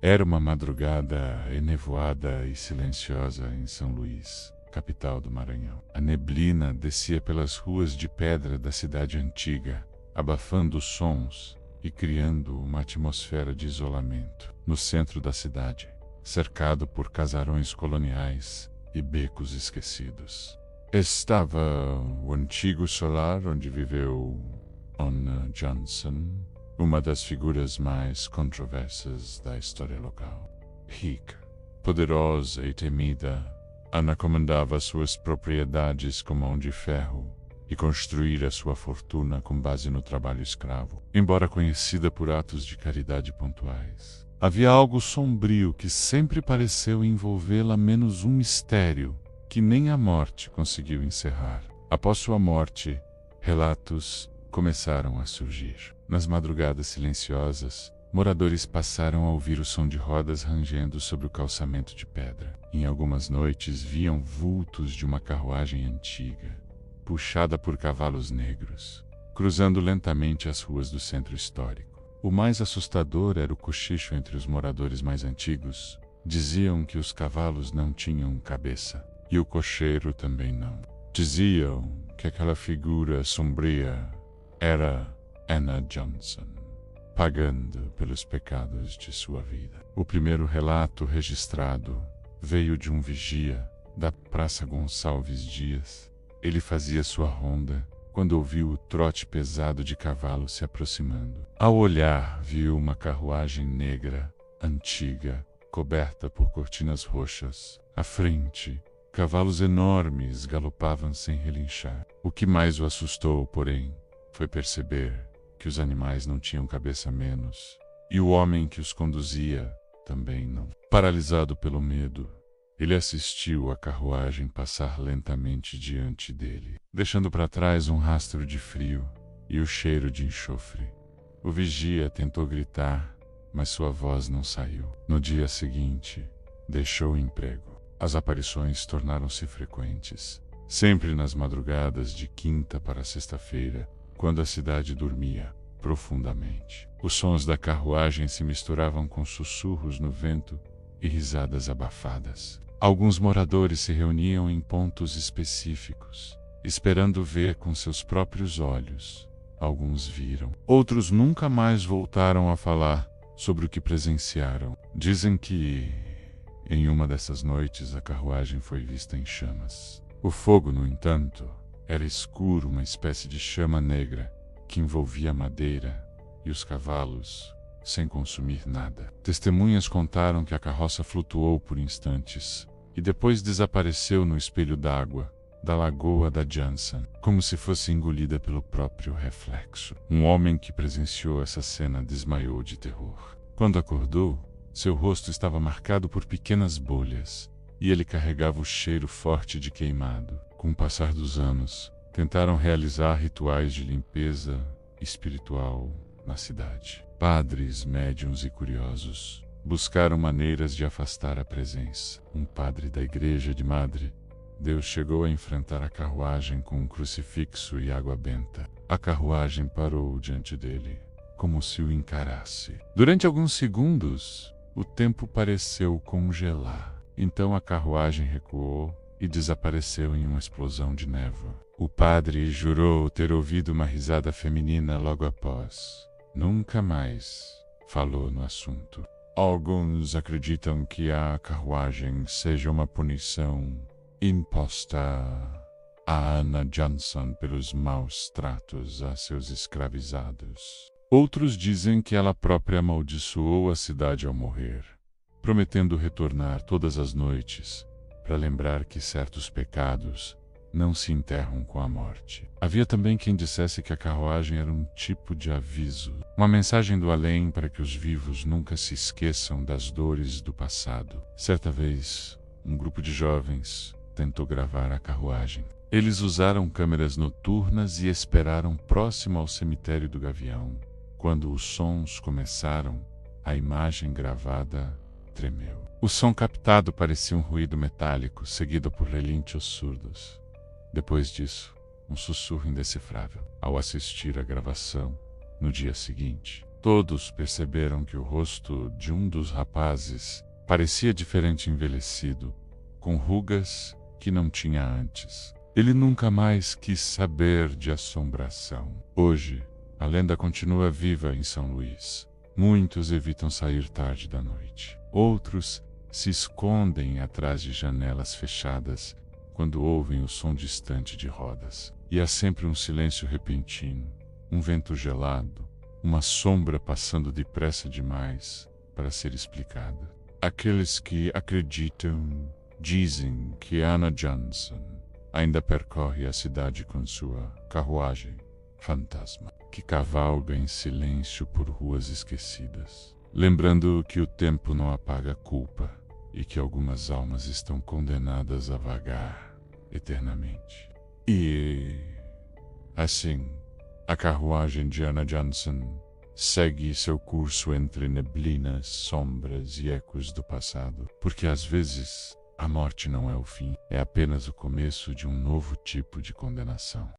Era uma madrugada enevoada e silenciosa em São Luís, capital do Maranhão. A neblina descia pelas ruas de pedra da cidade antiga, abafando os sons e criando uma atmosfera de isolamento. No centro da cidade, cercado por casarões coloniais e becos esquecidos, estava o antigo solar onde viveu Anna Johnson, uma das figuras mais controversas da história local. Rica, poderosa e temida, Anna comandava suas propriedades com mão de ferro e construíra sua fortuna com base no trabalho escravo. Embora conhecida por atos de caridade pontuais, havia algo sombrio que sempre pareceu envolvê-la, menos um mistério que nem a morte conseguiu encerrar. Após sua morte, relatos começaram a surgir. Nas madrugadas silenciosas, moradores passaram a ouvir o som de rodas rangendo sobre o calçamento de pedra. Em algumas noites, viam vultos de uma carruagem antiga, puxada por cavalos negros, cruzando lentamente as ruas do centro histórico. O mais assustador era o cochicho entre os moradores mais antigos. Diziam que os cavalos não tinham cabeça, e o cocheiro também não. Diziam que aquela figura sombria era Anna Johnson, pagando pelos pecados de sua vida. O primeiro relato registrado veio de um vigia da Praça Gonçalves Dias. Ele fazia sua ronda quando ouviu o trote pesado de cavalos se aproximando. Ao olhar, viu uma carruagem negra, antiga, coberta por cortinas roxas. À frente, cavalos enormes galopavam sem relinchar. O que mais o assustou, porém, foi perceber que os animais não tinham cabeça menos, e o homem que os conduzia também não. Paralisado pelo medo, ele assistiu a carruagem passar lentamente diante dele, deixando para trás um rastro de frio e o cheiro de enxofre. O vigia tentou gritar, mas sua voz não saiu. No dia seguinte, deixou o emprego. As aparições tornaram-se frequentes, sempre nas madrugadas de quinta para sexta-feira, quando a cidade dormia profundamente. Os sons da carruagem se misturavam com sussurros no vento e risadas abafadas. Alguns moradores se reuniam em pontos específicos, esperando ver com seus próprios olhos. Alguns viram. Outros nunca mais voltaram a falar sobre o que presenciaram. Dizem que, em uma dessas noites, a carruagem foi vista em chamas. O fogo, no entanto, era escuro, uma espécie de chama negra que envolvia a madeira e os cavalos sem consumir nada. Testemunhas contaram que a carroça flutuou por instantes e depois desapareceu no espelho d'água da lagoa da Johnson, como se fosse engolida pelo próprio reflexo. Um homem que presenciou essa cena desmaiou de terror. Quando acordou, seu rosto estava marcado por pequenas bolhas e ele carregava o cheiro forte de queimado. Com o passar dos anos, tentaram realizar rituais de limpeza espiritual na cidade. Padres, médiuns e curiosos buscaram maneiras de afastar a presença. Um padre da igreja de Madre Deus chegou a enfrentar a carruagem com um crucifixo e água benta. A carruagem parou diante dele, como se o encarasse. Durante alguns segundos, o tempo pareceu congelar. Então a carruagem recuou e desapareceu em uma explosão de névoa. O padre jurou ter ouvido uma risada feminina logo após. Nunca mais falou no assunto. Alguns acreditam que a carruagem seja uma punição imposta a Anna Johnson pelos maus tratos a seus escravizados. Outros dizem que ela própria amaldiçoou a cidade ao morrer, prometendo retornar todas as noites para lembrar que certos pecados não se enterram com a morte. Havia também quem dissesse que a carruagem era um tipo de aviso, uma mensagem do além para que os vivos nunca se esqueçam das dores do passado. Certa vez, um grupo de jovens tentou gravar a carruagem. Eles usaram câmeras noturnas e esperaram próximo ao cemitério do Gavião. Quando os sons começaram, a imagem gravada tremeu. O som captado parecia um ruído metálico, seguido por relinchos surdos. Depois disso, um sussurro indecifrável. Ao assistir à gravação, no dia seguinte, Todos perceberam que o rosto de um dos rapazes parecia diferente envelhecido, com rugas que não tinha antes. Ele nunca mais quis saber de assombração. Hoje, a lenda continua viva em São Luís. Muitos evitam sair tarde da noite. Outros se escondem atrás de janelas fechadas quando ouvem o som distante de rodas. E há sempre um silêncio repentino, um vento gelado, uma sombra passando depressa demais para ser explicada. Aqueles que acreditam dizem que Anna Johnson ainda percorre a cidade com sua carruagem fantasma, que cavalga em silêncio por ruas esquecidas, lembrando que o tempo não apaga a culpa e que algumas almas estão condenadas a vagar eternamente. E assim, a carruagem de Anna Johnson segue seu curso entre neblinas, sombras e ecos do passado, porque às vezes a morte não é o fim, é apenas o começo de um novo tipo de condenação.